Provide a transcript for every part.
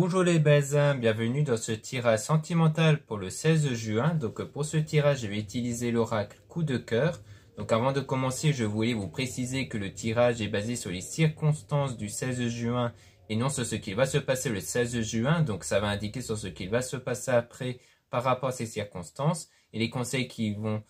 Bonjour les belles âmes, bienvenue dans ce tirage sentimental pour le 16 juin. Donc pour ce tirage, je vais utiliser l'oracle coup de cœur. Donc avant de commencer, je voulais vous préciser que le tirage est basé sur les circonstances du 16 juin et non sur ce qui va se passer le 16 juin. Donc ça va indiquer sur ce qui va se passer après par rapport à ces circonstances. Et les conseils qui vont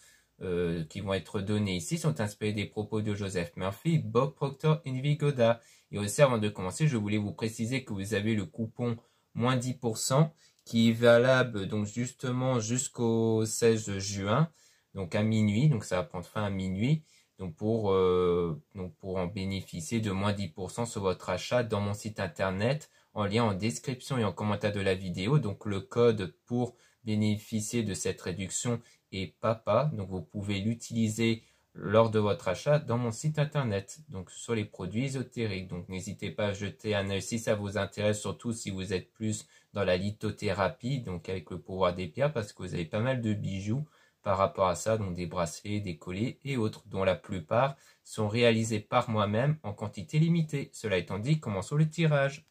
être donnés ici sont inspirés des propos de Joseph Murphy, Bob Proctor et Neville Goddard. Et aussi, avant de commencer, je voulais vous préciser que vous avez le coupon moins 10% qui est valable donc justement jusqu'au 16 juin, donc à minuit. Donc ça va prendre fin à minuit. Donc pour en bénéficier de moins 10% sur votre achat dans mon site internet, en lien en description et en commentaire de la vidéo. Donc le code pour bénéficier de cette réduction est PAPA. Donc vous pouvez l'utiliser lors de votre achat dans mon site internet, donc sur les produits ésotériques. Donc n'hésitez pas à jeter un œil si ça vous intéresse, surtout si vous êtes plus dans la lithothérapie, donc avec le pouvoir des pierres, parce que vous avez pas mal de bijoux par rapport à ça, donc des bracelets, des colliers et autres, dont la plupart sont réalisés par moi-même en quantité limitée. Cela étant dit, commençons le tirage.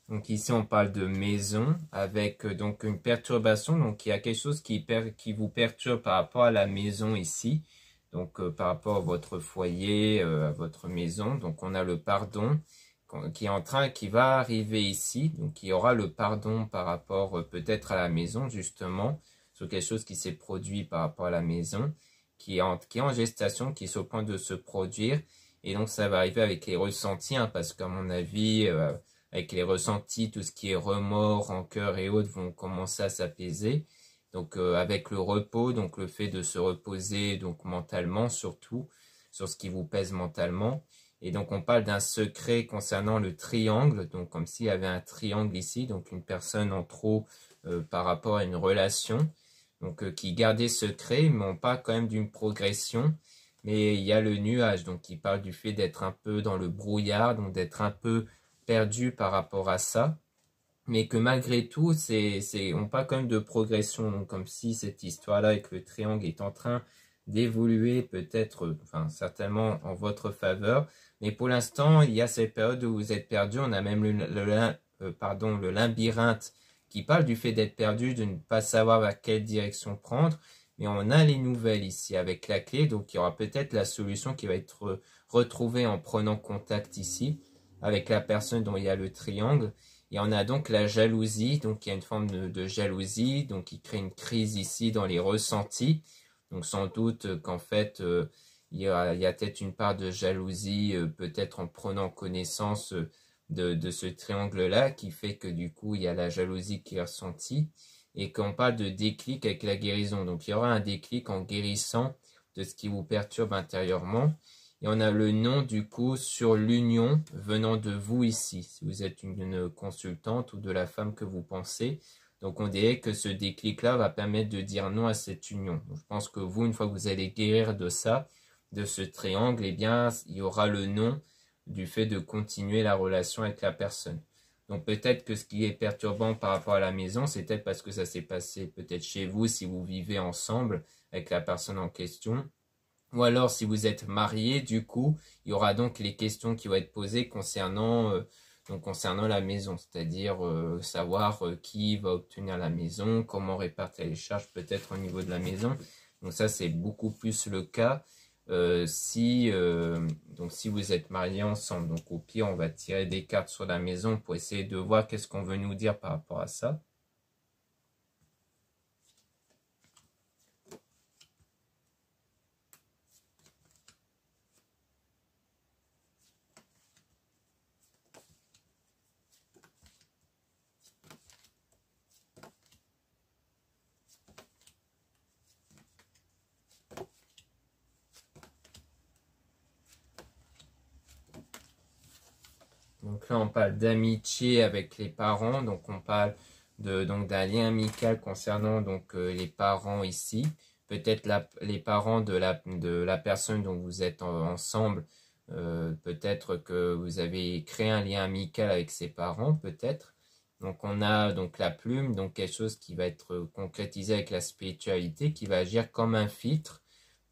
Donc ici on parle de maison avec donc une perturbation, donc il y a quelque chose qui vous perturbe par rapport à la maison ici, donc par rapport à votre foyer, à votre maison. Donc on a le pardon qui va arriver ici, donc il y aura le pardon par rapport peut-être à la maison justement, sur quelque chose qui s'est produit par rapport à la maison, qui est en gestation, qui est sur le point de se produire, et donc ça va arriver avec les ressentis, hein, parce qu'à mon avis avec les ressentis, tout ce qui est remords, rancœur et autres vont commencer à s'apaiser. Donc avec le repos, donc le fait de se reposer donc mentalement surtout, sur ce qui vous pèse mentalement. Et donc on parle d'un secret concernant le triangle, donc comme s'il y avait un triangle ici, donc une personne en trop par rapport à une relation, donc qui gardait secret, mais on parle quand même d'une progression. Mais il y a le nuage, donc qui parle du fait d'être un peu dans le brouillard, donc d'être un peu perdu par rapport à ça, mais que malgré tout, on parle quand même de progression, donc comme si cette histoire-là avec le triangle est en train d'évoluer peut-être, enfin certainement en votre faveur, mais pour l'instant, il y a cette période où vous êtes perdu. On a même le labyrinthe qui parle du fait d'être perdu, de ne pas savoir à quelle direction prendre, mais on a les nouvelles ici avec la clé, donc il y aura peut-être la solution qui va être retrouvée en prenant contact ici avec la personne dont il y a le triangle. Et on a donc la jalousie, donc il y a une forme de jalousie, donc qui crée une crise ici dans les ressentis. Donc sans doute qu'en fait, il y a peut-être une part de jalousie, peut-être en prenant connaissance de ce triangle-là, qui fait que du coup, il y a la jalousie qui est ressentie. Et qu'on parle de déclic avec la guérison. Donc il y aura un déclic en guérissant de ce qui vous perturbe intérieurement. Et on a le nom du coup sur l'union venant de vous ici, si vous êtes une consultante ou de la femme que vous pensez. Donc on dirait que ce déclic-là va permettre de dire non à cette union. Donc, je pense que vous, une fois que vous allez guérir de ça, de ce triangle, eh bien, il y aura le non du fait de continuer la relation avec la personne. Donc peut-être que ce qui est perturbant par rapport à la maison, c'est peut-être parce que ça s'est passé peut-être chez vous si vous vivez ensemble avec la personne en question. Ou alors, si vous êtes marié, du coup, il y aura donc les questions qui vont être posées concernant la maison, c'est-à-dire savoir qui va obtenir la maison, comment répartir les charges peut-être au niveau de la maison. Donc ça, c'est beaucoup plus le cas si vous êtes mariés ensemble. Donc au pire, on va tirer des cartes sur la maison pour essayer de voir qu'est-ce qu'on veut nous dire par rapport à ça. Donc là, on parle d'amitié avec les parents. Donc on parle donc d'un lien amical concernant donc les parents ici. Peut-être les parents de la personne dont vous êtes ensemble. Peut-être que vous avez créé un lien amical avec ses parents, peut-être. Donc on a donc la plume, donc quelque chose qui va être concrétisé avec la spiritualité, qui va agir comme un filtre.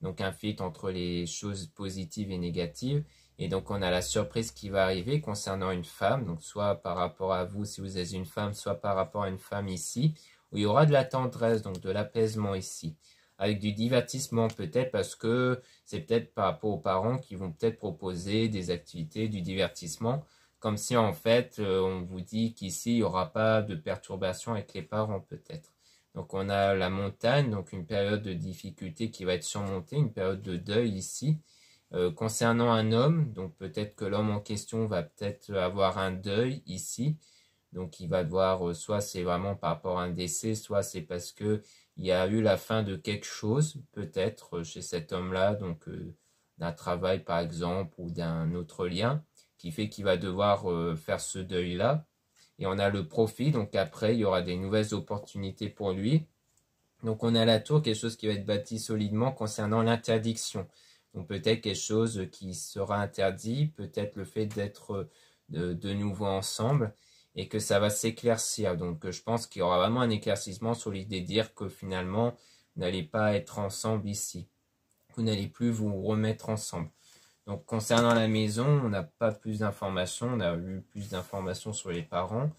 Donc un filtre entre les choses positives et négatives. Et donc on a la surprise qui va arriver concernant une femme, donc soit par rapport à vous si vous êtes une femme, soit par rapport à une femme ici, où il y aura de la tendresse, donc de l'apaisement ici. Avec du divertissement peut-être parce que c'est peut-être par rapport aux parents qui vont peut-être proposer des activités, du divertissement, comme si en fait on vous dit qu'ici il n'y aura pas de perturbation avec les parents peut-être. Donc on a la montagne, donc une période de difficulté qui va être surmontée, une période de deuil ici. Concernant un homme, donc peut-être que l'homme en question va peut-être avoir un deuil ici. Donc il va devoir, soit c'est vraiment par rapport à un décès, soit c'est parce que il y a eu la fin de quelque chose, peut-être chez cet homme-là, donc d'un travail par exemple ou d'un autre lien, qui fait qu'il va devoir faire ce deuil-là. Et on a le profit, donc après il y aura des nouvelles opportunités pour lui. Donc on a la tour, quelque chose qui va être bâti solidement concernant l'interdiction. Donc peut-être quelque chose qui sera interdit, peut-être le fait d'être de nouveau ensemble et que ça va s'éclaircir. Donc je pense qu'il y aura vraiment un éclaircissement sur l'idée de dire que finalement vous n'allez pas être ensemble ici. Vous n'allez plus vous remettre ensemble. Donc concernant la maison, on n'a pas plus d'informations, on a eu plus d'informations sur les parents.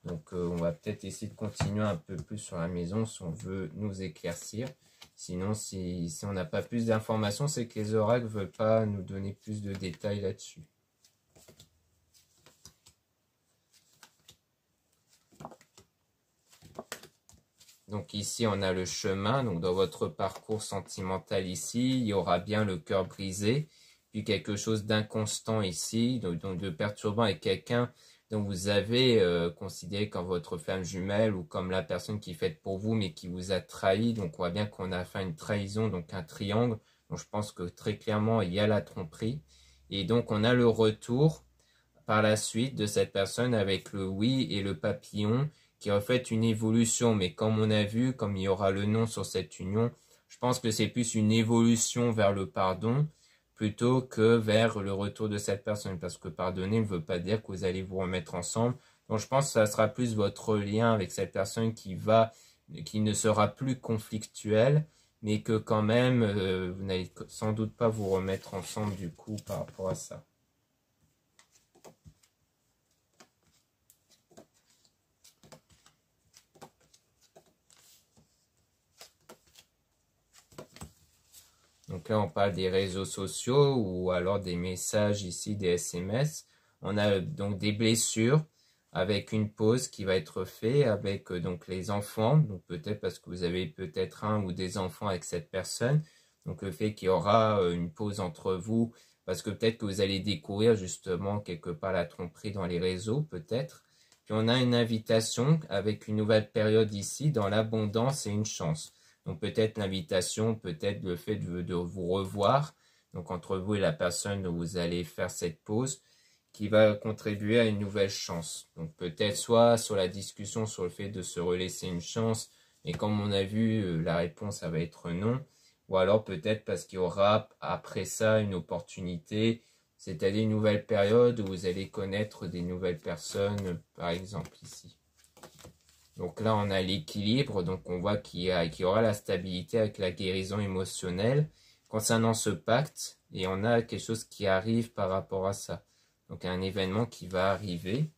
Donc on va peut-être essayer de continuer un peu plus sur la maison si on veut nous éclaircir. Sinon, si on n'a pas plus d'informations, c'est que les oracles ne veulent pas nous donner plus de détails là-dessus. Donc ici, on a le chemin. Donc dans votre parcours sentimental ici, il y aura bien le cœur brisé. Puis quelque chose d'inconstant ici, donc de perturbant avec quelqu'un dont vous avez considéré comme votre femme jumelle ou comme la personne qui est faite pour vous mais qui vous a trahi. Donc on voit bien qu'on a fait une trahison, donc un triangle. Donc je pense que très clairement il y a la tromperie. Et donc on a le retour par la suite de cette personne avec le oui et le papillon qui reflète une évolution. Mais comme on a vu, comme il y aura le nom sur cette union, je pense que c'est plus une évolution vers le pardon plutôt que vers le retour de cette personne. Parce que pardonner ne veut pas dire que vous allez vous remettre ensemble. Donc je pense que ça sera plus votre lien avec cette personne qui ne sera plus conflictuel, mais que quand même, vous n'allez sans doute pas vous remettre ensemble du coup par rapport à ça. Donc là, on parle des réseaux sociaux ou alors des messages ici, des SMS. On a donc des blessures avec une pause qui va être faite avec donc les enfants. Donc peut-être parce que vous avez peut-être un ou des enfants avec cette personne. Donc le fait qu'il y aura une pause entre vous parce que peut-être que vous allez découvrir justement quelque part la tromperie dans les réseaux, peut-être. Puis on a une invitation avec une nouvelle période ici dans l'abondance et une chance. Donc peut-être l'invitation, peut-être le fait de vous revoir, donc entre vous et la personne dont vous allez faire cette pause, qui va contribuer à une nouvelle chance. Donc peut-être soit sur la discussion sur le fait de se relaisser une chance, mais comme on a vu, la réponse ça va être non. Ou alors peut-être parce qu'il y aura après ça une opportunité, c'est-à-dire une nouvelle période où vous allez connaître des nouvelles personnes, par exemple ici. Donc là, on a l'équilibre, donc on voit qu'il y aura la stabilité avec la guérison émotionnelle concernant ce pacte, et on a quelque chose qui arrive par rapport à ça. Donc un événement qui va arriver.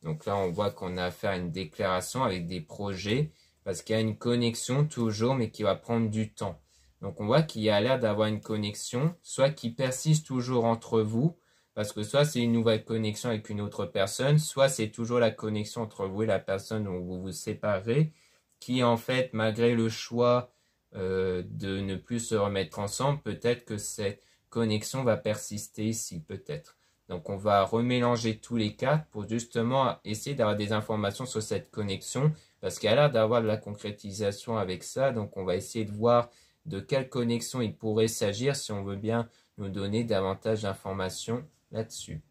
Donc là, on voit qu'on a affaire à une déclaration avec des projets, parce qu'il y a une connexion toujours, mais qui va prendre du temps. Donc on voit qu'il y a l'air d'avoir une connexion, soit qui persiste toujours entre vous, parce que soit c'est une nouvelle connexion avec une autre personne, soit c'est toujours la connexion entre vous et la personne dont vous vous séparez, qui en fait, malgré le choix de ne plus se remettre ensemble, peut-être que cette connexion va persister ici, peut-être. Donc on va remélanger tous les cas pour justement essayer d'avoir des informations sur cette connexion, parce qu'il y a l'air d'avoir de la concrétisation avec ça, donc on va essayer de voir de quelle connexion il pourrait s'agir si on veut bien nous donner davantage d'informations là-dessus.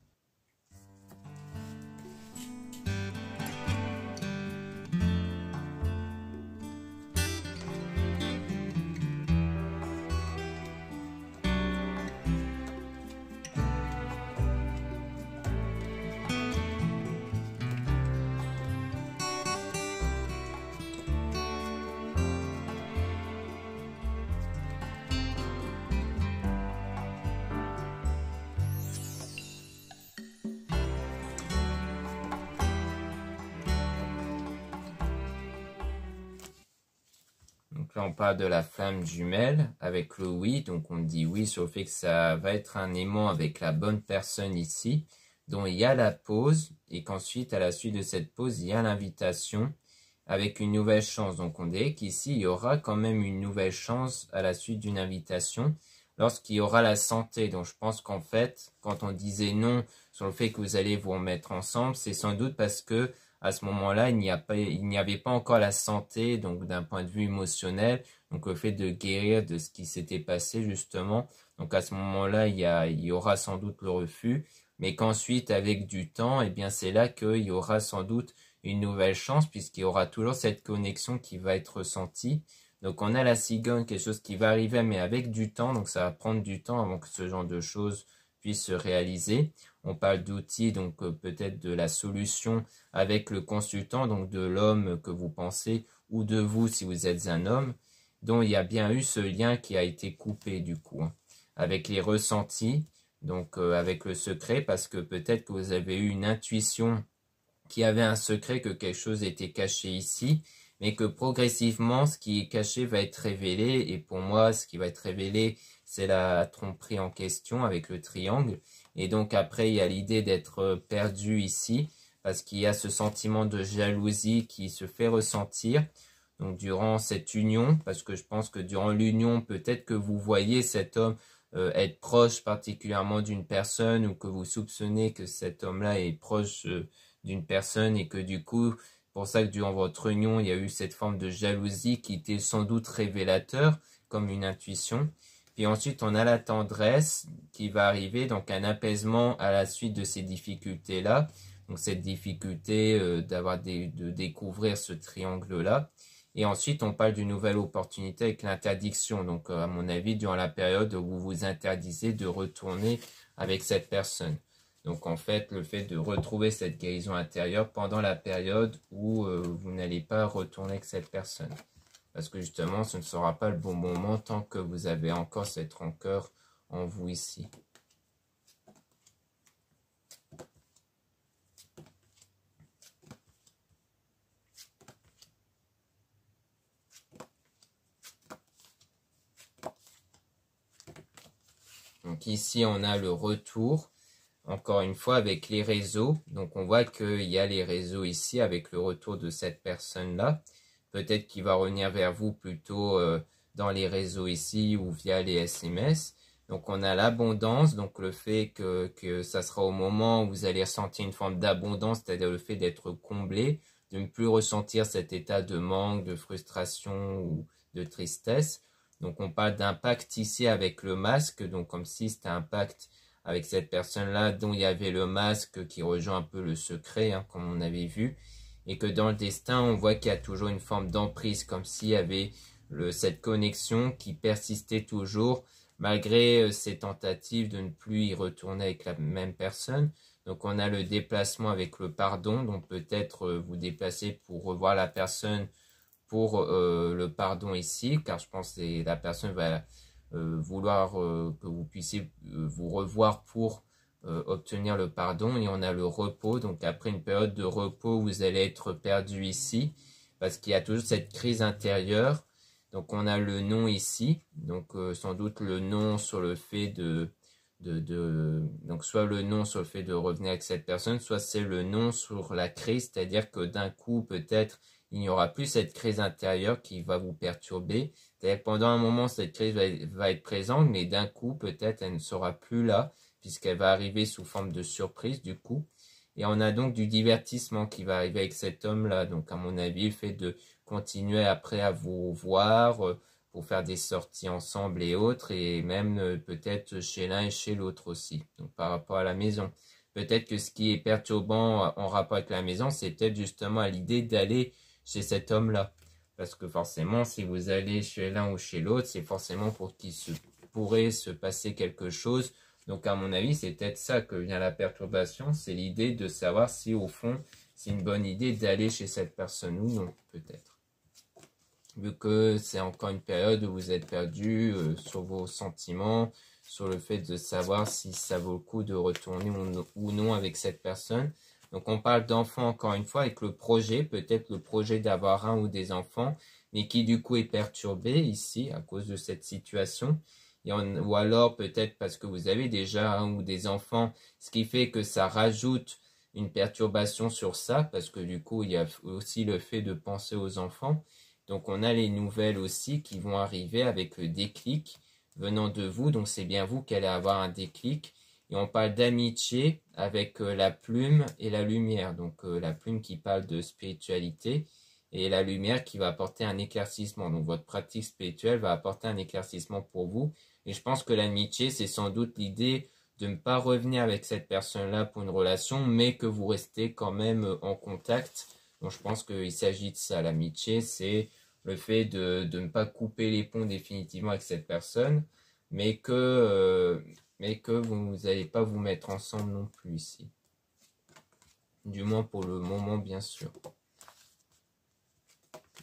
Donc là, on parle de la flamme jumelle avec le oui. Donc on dit oui sur le fait que ça va être un aimant avec la bonne personne ici, dont il y a la pause et qu'ensuite, à la suite de cette pause, il y a l'invitation avec une nouvelle chance. Donc on dit qu'ici, il y aura quand même une nouvelle chance à la suite d'une invitation lorsqu'il y aura la santé. Donc je pense qu'en fait, quand on disait non sur le fait que vous allez vous remettre ensemble, c'est sans doute parce que à ce moment-là, il n'y avait pas encore la santé, donc d'un point de vue émotionnel, donc le fait de guérir de ce qui s'était passé justement. Donc à ce moment-là, il y aura sans doute le refus, mais qu'ensuite, avec du temps, eh bien c'est là qu'il y aura sans doute une nouvelle chance, puisqu'il y aura toujours cette connexion qui va être ressentie. Donc on a la cigogne, quelque chose qui va arriver, mais avec du temps, donc ça va prendre du temps avant que ce genre de choses puisse se réaliser. On parle d'outils, donc peut-être de la solution avec le consultant, donc de l'homme que vous pensez, ou de vous si vous êtes un homme, dont il y a bien eu ce lien qui a été coupé du coup, hein, avec les ressentis, donc avec le secret, parce que peut-être que vous avez eu une intuition qui avait un secret, que quelque chose était caché ici, mais que progressivement, ce qui est caché va être révélé, et pour moi, ce qui va être révélé, c'est la tromperie en question avec le triangle, et donc après, il y a l'idée d'être perdu ici, parce qu'il y a ce sentiment de jalousie qui se fait ressentir, donc durant cette union, parce que je pense que durant l'union, peut-être que vous voyez cet homme être proche particulièrement d'une personne, ou que vous soupçonnez que cet homme-là est proche d'une personne, et que du coup, pour ça que durant votre union, il y a eu cette forme de jalousie qui était sans doute révélateur, comme une intuition. Puis ensuite, on a la tendresse qui va arriver, donc un apaisement à la suite de ces difficultés-là. Donc cette difficulté de découvrir ce triangle-là. Et ensuite, on parle d'une nouvelle opportunité avec l'interdiction. Donc à mon avis, durant la période où vous vous interdisez de retourner avec cette personne. Donc en fait, le fait de retrouver cette guérison intérieure pendant la période où vous n'allez pas retourner avec cette personne. Parce que justement, ce ne sera pas le bon moment tant que vous avez encore cette rancœur en vous ici. Donc ici, on a le retour. Encore une fois, avec les réseaux. Donc on voit qu'il y a les réseaux ici avec le retour de cette personne-là. Peut-être qu'il va revenir vers vous plutôt dans les réseaux ici ou via les SMS. Donc on a l'abondance, donc le fait que ça sera au moment où vous allez ressentir une forme d'abondance, c'est-à-dire le fait d'être comblé, de ne plus ressentir cet état de manque, de frustration ou de tristesse. Donc on parle d'impact ici avec le masque, donc comme si c'était un pacte avec cette personne-là dont il y avait le masque qui rejoint un peu le secret, hein, comme on avait vu. Et que dans le destin, on voit qu'il y a toujours une forme d'emprise, comme s'il y avait cette connexion qui persistait toujours, malgré ces tentatives de ne plus y retourner avec la même personne. Donc on a le déplacement avec le pardon, donc peut-être vous déplacez pour revoir la personne pour le pardon ici, car je pense que la personne va vouloir que vous puissiez vous revoir pour obtenir le pardon. Et on a le repos, donc après une période de repos, vous allez être perdu ici, parce qu'il y a toujours cette crise intérieure. Donc on a le non ici, donc sans doute le non sur le fait donc soit le non sur le fait de revenir avec cette personne, soit c'est le non sur la crise, c'est-à-dire que d'un coup peut-être il n'y aura plus cette crise intérieure qui va vous perturber. C'est-à-dire que pendant un moment cette crise va être présente, mais d'un coup peut-être elle ne sera plus là, puisqu'elle va arriver sous forme de surprise du coup. Et on a donc du divertissement qui va arriver avec cet homme-là. Donc à mon avis, le fait de continuer après à vous voir, pour faire des sorties ensemble et autres, et même peut-être chez l'un et chez l'autre aussi, donc par rapport à la maison. Peut-être que ce qui est perturbant en rapport avec la maison, c'est peut-être justement à l'idée d'aller chez cet homme-là. Parce que forcément, si vous allez chez l'un ou chez l'autre, c'est forcément pour qu'il pourrait se passer quelque chose. Donc à mon avis, c'est peut-être ça que vient la perturbation, c'est l'idée de savoir si au fond, c'est une bonne idée d'aller chez cette personne ou non, peut-être. Vu que c'est encore une période où vous êtes perdu sur vos sentiments, sur le fait de savoir si ça vaut le coup de retourner ou non avec cette personne. Donc on parle d'enfants encore une fois avec le projet, peut-être le projet d'avoir un ou des enfants, mais qui du coup est perturbé ici à cause de cette situation. Ou alors peut-être parce que vous avez déjà un ou des enfants, ce qui fait que ça rajoute une perturbation sur ça, parce que du coup il y a aussi le fait de penser aux enfants. Donc on a les nouvelles aussi qui vont arriver avec le déclic venant de vous, donc c'est bien vous qui allez avoir un déclic. Et on parle d'amitié avec la plume et la lumière, donc la plume qui parle de spiritualité et la lumière qui va apporter un éclaircissement. Donc votre pratique spirituelle va apporter un éclaircissement pour vous. Et je pense que l'amitié, c'est sans doute l'idée de ne pas revenir avec cette personne-là pour une relation, mais que vous restez quand même en contact. Donc je pense qu'il s'agit de ça. L'amitié, c'est le fait de ne pas couper les ponts définitivement avec cette personne, mais que vous n'allez pas vous mettre ensemble non plus ici. Du moins pour le moment, bien sûr.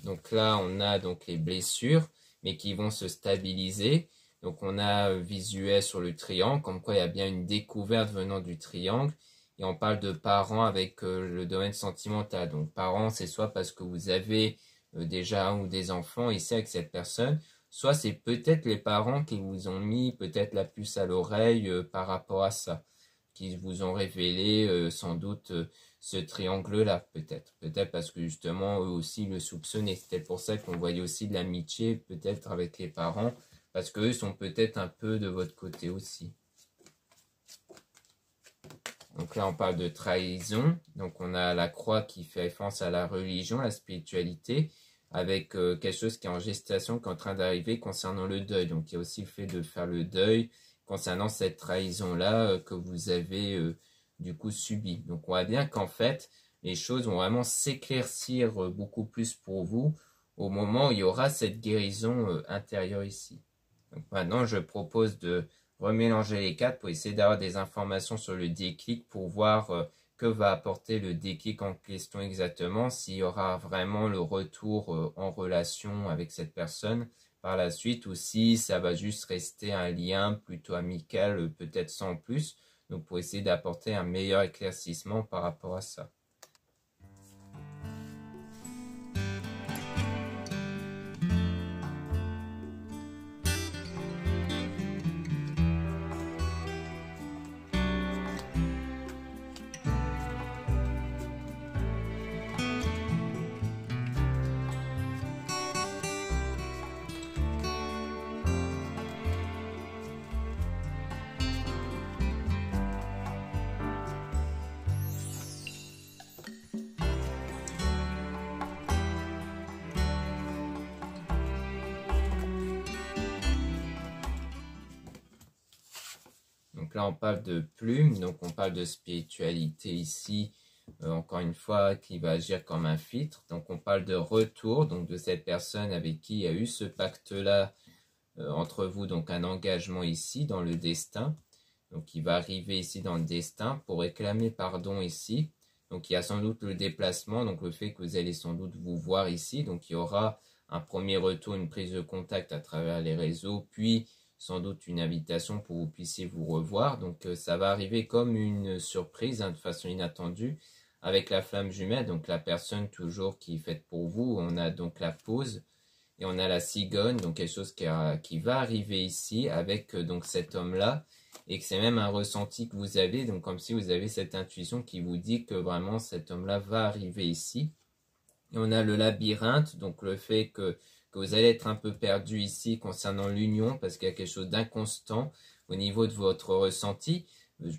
Donc là, on a donc les blessures, mais qui vont se stabiliser. Donc on a visuel sur le triangle, comme quoi il y a bien une découverte venant du triangle. Et on parle de parents avec le domaine sentimental. Donc parents, c'est soit parce que vous avez déjà un ou des enfants ici avec cette personne, soit c'est peut-être les parents qui vous ont mis peut-être la puce à l'oreille par rapport à ça, qui vous ont révélé sans doute ce triangle-là, peut-être. Peut-être parce que justement, eux aussi le soupçonnaient. C'était pour ça qu'on voyait aussi de l'amitié, peut-être avec les parents, parce qu'eux sont peut-être un peu de votre côté aussi. Donc là, on parle de trahison. Donc on a la croix qui fait référence à la religion, la spiritualité, avec quelque chose qui est en gestation, qui est en train d'arriver concernant le deuil. Donc il y a aussi le fait de faire le deuil concernant cette trahison-là que vous avez du coup subi. Donc on voit bien qu'en fait, les choses vont vraiment s'éclaircir beaucoup plus pour vous au moment où il y aura cette guérison intérieure ici. Donc maintenant, je propose de remélanger les quatre pour essayer d'avoir des informations sur le déclic pour voir que va apporter le déclic en question exactement, s'il y aura vraiment le retour en relation avec cette personne par la suite ou si ça va juste rester un lien plutôt amical, peut-être sans plus. Donc pour essayer d'apporter un meilleur éclaircissement par rapport à ça. Donc là, on parle de plume, donc on parle de spiritualité ici, encore une fois, qui va agir comme un filtre. Donc on parle de retour, donc de cette personne avec qui il y a eu ce pacte-là entre vous, donc un engagement ici dans le destin. Donc il va arriver ici dans le destin pour réclamer pardon ici. Donc il y a sans doute le déplacement, donc le fait que vous allez sans doute vous voir ici. Donc il y aura un premier retour, une prise de contact à travers les réseaux, puis sans doute une invitation pour que vous puissiez vous revoir. Donc ça va arriver comme une surprise, de façon inattendue, avec la flamme jumelle, donc la personne toujours qui est faite pour vous. On a donc la pause et on a la cigogne, donc quelque chose qui va arriver ici avec donc cet homme-là, et que c'est même un ressenti que vous avez, donc comme si vous avez cette intuition qui vous dit que vraiment cet homme-là va arriver ici. Et on a le labyrinthe, donc le fait que vous allez être un peu perdu ici concernant l'union, parce qu'il y a quelque chose d'inconstant au niveau de votre ressenti. Je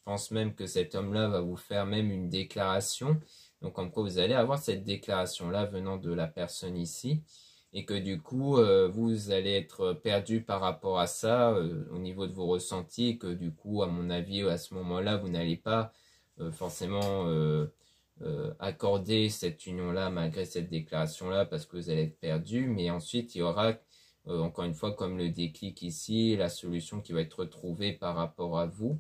pense même que cet homme-là va vous faire même une déclaration. Donc comme quoi vous allez avoir cette déclaration-là venant de la personne ici. et que du coup, vous allez être perdu par rapport à ça au niveau de vos ressentis, et que du coup, à mon avis, à ce moment-là, vous n'allez pas forcément accorder cette union-là malgré cette déclaration-là parce que vous allez être perdu, mais ensuite, il y aura, encore une fois, comme le déclic ici, la solution qui va être trouvée par rapport à vous.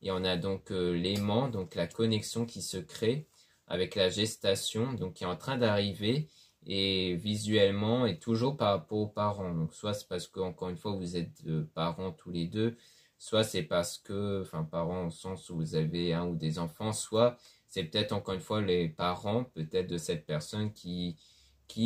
Et on a donc l'aimant, donc la connexion qui se crée avec la gestation, donc qui est en train d'arriver, et visuellement, et toujours par rapport aux parents. Donc soit c'est parce que, encore une fois, vous êtes parents tous les deux, soit c'est parce que, enfin parents au sens où vous avez un ou des enfants, soit c'est peut-être encore une fois les parents, peut-être de cette personne qui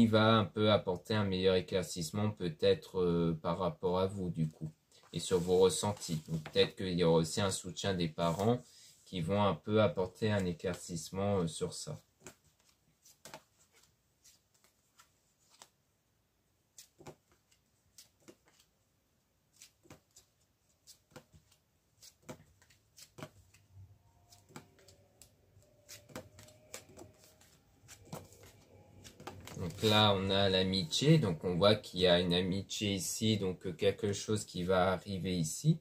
va un peu apporter un meilleur éclaircissement peut-être par rapport à vous du coup et sur vos ressentis. Donc peut-être qu'il y aura aussi un soutien des parents qui vont un peu apporter un éclaircissement sur ça. Donc là, on a l'amitié, donc on voit qu'il y a une amitié ici, donc quelque chose qui va arriver ici.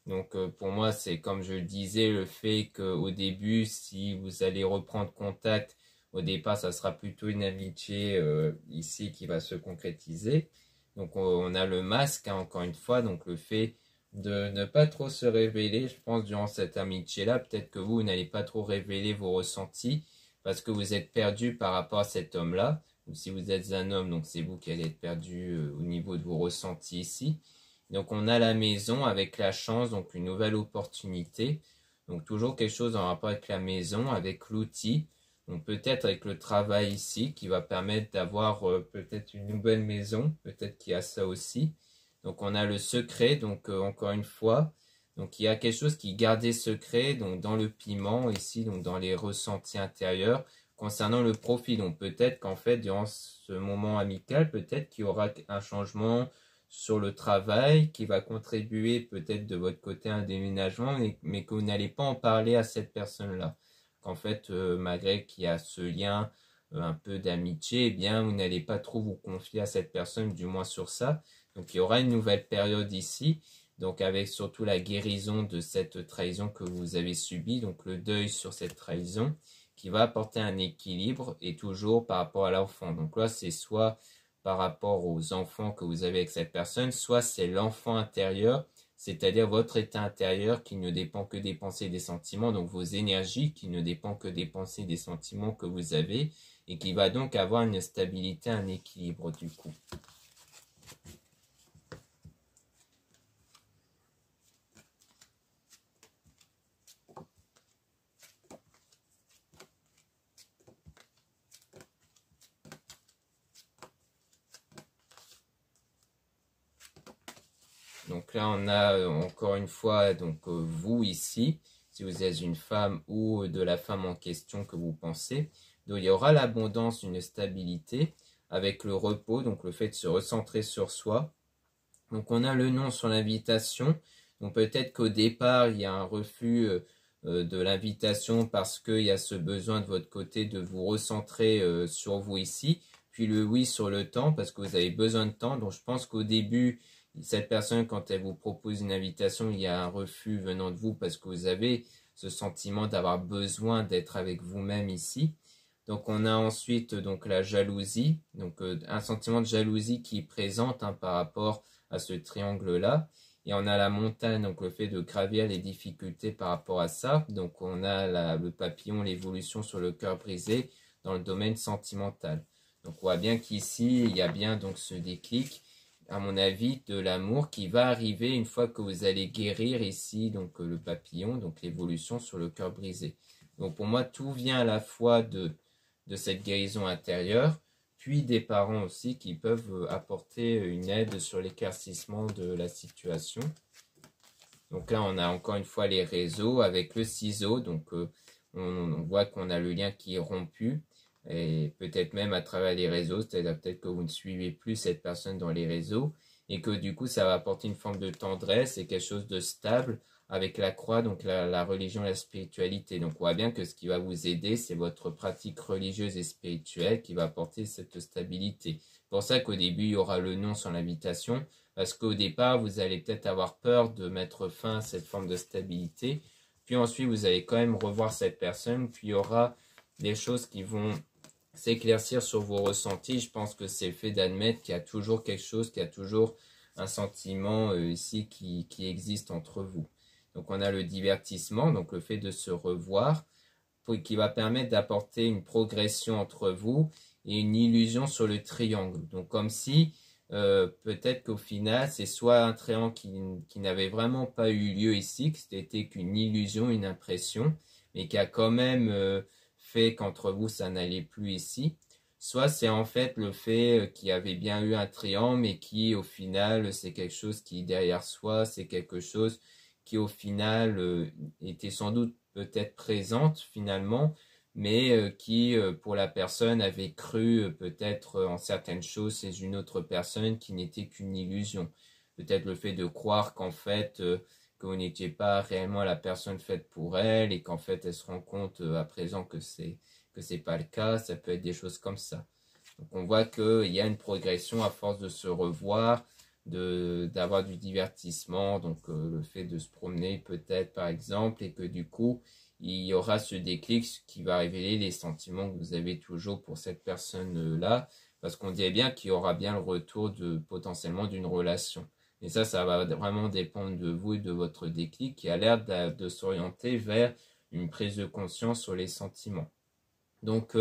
Donc pour moi, c'est comme je le disais, le fait qu'au début, si vous allez reprendre contact, au départ, ça sera plutôt une amitié ici qui va se concrétiser. Donc on a le masque, hein, encore une fois, donc le fait de ne pas trop se révéler, je pense, durant cette amitié-là, peut-être que vous n'allez pas trop révéler vos ressentis parce que vous êtes perdu par rapport à cet homme-là. Ou si vous êtes un homme, donc c'est vous qui allez être perdu au niveau de vos ressentis ici. Donc on a la maison avec la chance, donc une nouvelle opportunité. Donc toujours quelque chose en rapport avec la maison, avec l'outil. Donc peut-être avec le travail ici qui va permettre d'avoir peut-être une nouvelle maison. Peut-être qu'il y a ça aussi. Donc on a le secret, donc encore une fois. Donc il y a quelque chose qui est gardé secret, donc dans le piment ici, donc dans les ressentis intérieurs. Concernant le profil, donc peut-être qu'en fait durant ce moment amical, peut-être qu'il y aura un changement sur le travail qui va contribuer peut-être de votre côté à un déménagement, mais que vous n'allez pas en parler à cette personne-là. Qu'en fait, malgré qu'il y a ce lien un peu d'amitié, eh bien, vous n'allez pas trop vous confier à cette personne, du moins sur ça. Donc, il y aura une nouvelle période ici, donc avec surtout la guérison de cette trahison que vous avez subie, donc le deuil sur cette trahison, qui va apporter un équilibre et toujours par rapport à l'enfant. Donc là, c'est soit par rapport aux enfants que vous avez avec cette personne, soit c'est l'enfant intérieur, c'est-à-dire votre état intérieur qui ne dépend que des pensées et des sentiments, donc vos énergies qui ne dépendent que des pensées et des sentiments que vous avez, et qui va donc avoir une stabilité, un équilibre du coup. Donc là, on a encore une fois donc vous ici, si vous êtes une femme ou de la femme en question que vous pensez. Donc il y aura l'abondance, une stabilité avec le repos, donc le fait de se recentrer sur soi. Donc on a le nom sur l'invitation. Donc peut-être qu'au départ, il y a un refus de l'invitation parce qu'il y a ce besoin de votre côté de vous recentrer sur vous ici. Puis le oui sur le temps parce que vous avez besoin de temps. Donc je pense qu'au début, cette personne, quand elle vous propose une invitation, il y a un refus venant de vous parce que vous avez ce sentiment d'avoir besoin d'être avec vous-même ici. Donc on a ensuite donc la jalousie, donc un sentiment de jalousie qui est présent par rapport à ce triangle-là. Et on a la montagne, donc le fait de gravir les difficultés par rapport à ça. Donc on a le papillon, l'évolution sur le cœur brisé dans le domaine sentimental. Donc on voit bien qu'ici, il y a bien donc ce déclic, à mon avis, de l'amour qui va arriver une fois que vous allez guérir ici, donc le papillon, donc l'évolution sur le cœur brisé. Donc pour moi, tout vient à la fois de cette guérison intérieure, puis des parents aussi qui peuvent apporter une aide sur l'éclaircissement de la situation. Donc là, on a encore une fois les réseaux avec le ciseau, donc on voit qu'on a le lien qui est rompu, et peut-être même à travers les réseaux, c'est-à-dire peut-être que vous ne suivez plus cette personne dans les réseaux, et que du coup, ça va apporter une forme de tendresse et quelque chose de stable, avec la croix, donc la religion, la spiritualité. Donc on voit bien que ce qui va vous aider, c'est votre pratique religieuse et spirituelle qui va apporter cette stabilité. pour ça qu'au début, il y aura le nom sur l'invitation, parce qu'au départ, vous allez peut-être avoir peur de mettre fin à cette forme de stabilité. Puis ensuite, vous allez quand même revoir cette personne, puis il y aura des choses qui vont s'éclaircir sur vos ressentis. Je pense que c'est le fait d'admettre qu'il y a toujours quelque chose, qu'il y a toujours un sentiment ici qui existe entre vous. Donc on a le divertissement, donc le fait de se revoir, qui va permettre d'apporter une progression entre vous et une illusion sur le triangle. Donc comme si peut-être qu'au final c'est soit un triangle qui n'avait vraiment pas eu lieu ici, que c'était qu'une illusion, une impression, mais qui a quand même fait qu'entre vous ça n'allait plus ici, soit c'est en fait le fait qu'il y avait bien eu un triangle mais qui au final c'est quelque chose qui derrière soi, c'est quelque chose qui au final était sans doute peut-être présente finalement, mais qui pour la personne avait cru peut-être en certaines choses chez une autre personne qui n'était qu'une illusion. Peut-être le fait de croire qu'en fait que vous n'étiez pas réellement la personne faite pour elle et qu'en fait elle se rend compte à présent que c'est pas le cas. Ça peut être des choses comme ça. Donc on voit qu'il y a une progression à force de se revoir, d'avoir du divertissement, donc le fait de se promener peut-être par exemple, et que du coup il y aura ce déclic qui va révéler les sentiments que vous avez toujours pour cette personne-là, parce qu'on dirait bien qu'il y aura bien le retour potentiellement d'une relation. Et ça va vraiment dépendre de vous et de votre déclic qui a l'air de s'orienter vers une prise de conscience sur les sentiments. Donc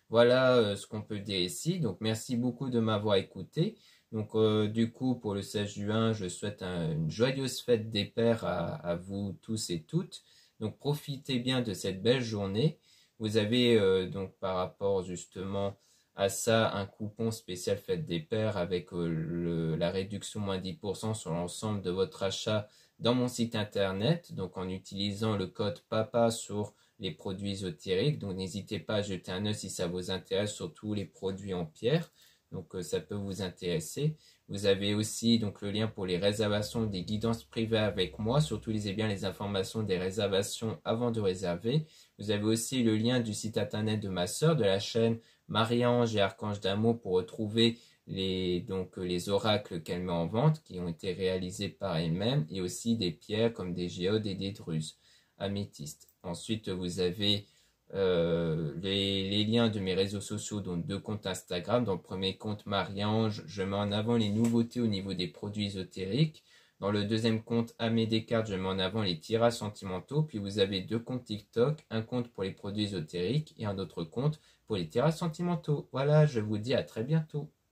voilà ce qu'on peut dire ici. Donc merci beaucoup de m'avoir écouté. Donc du coup pour le 16 juin, je souhaite une joyeuse fête des pères à vous tous et toutes. Donc profitez bien de cette belle journée. Vous avez donc par rapport justement à ça un coupon spécial fête des pères avec la réduction moins 10% sur l'ensemble de votre achat dans mon site internet. Donc en utilisant le code PAPA sur les produits ésotériques. Donc n'hésitez pas à jeter un œil si ça vous intéresse, surtout les produits en pierre. Donc ça peut vous intéresser. Vous avez aussi donc le lien pour les réservations des guidances privées avec moi. Surtout lisez bien les informations des réservations avant de réserver. Vous avez aussi le lien du site internet de ma sœur, de la chaîne Marie-Ange et Archange d'amour pour retrouver les oracles qu'elle met en vente qui ont été réalisés par elle-même et aussi des pierres comme des géodes et des drusses améthystes. Ensuite, vous avez les liens de mes réseaux sociaux, donc 2 comptes Instagram. Dans le premier compte Marie-Ange, je mets en avant les nouveautés au niveau des produits ésotériques. Dans le deuxième compte Amé Descartes, je mets en avant les tirages sentimentaux. Puis vous avez 2 comptes TikTok, un compte pour les produits ésotériques et un autre compte pour les tirages sentimentaux. Voilà, je vous dis à très bientôt.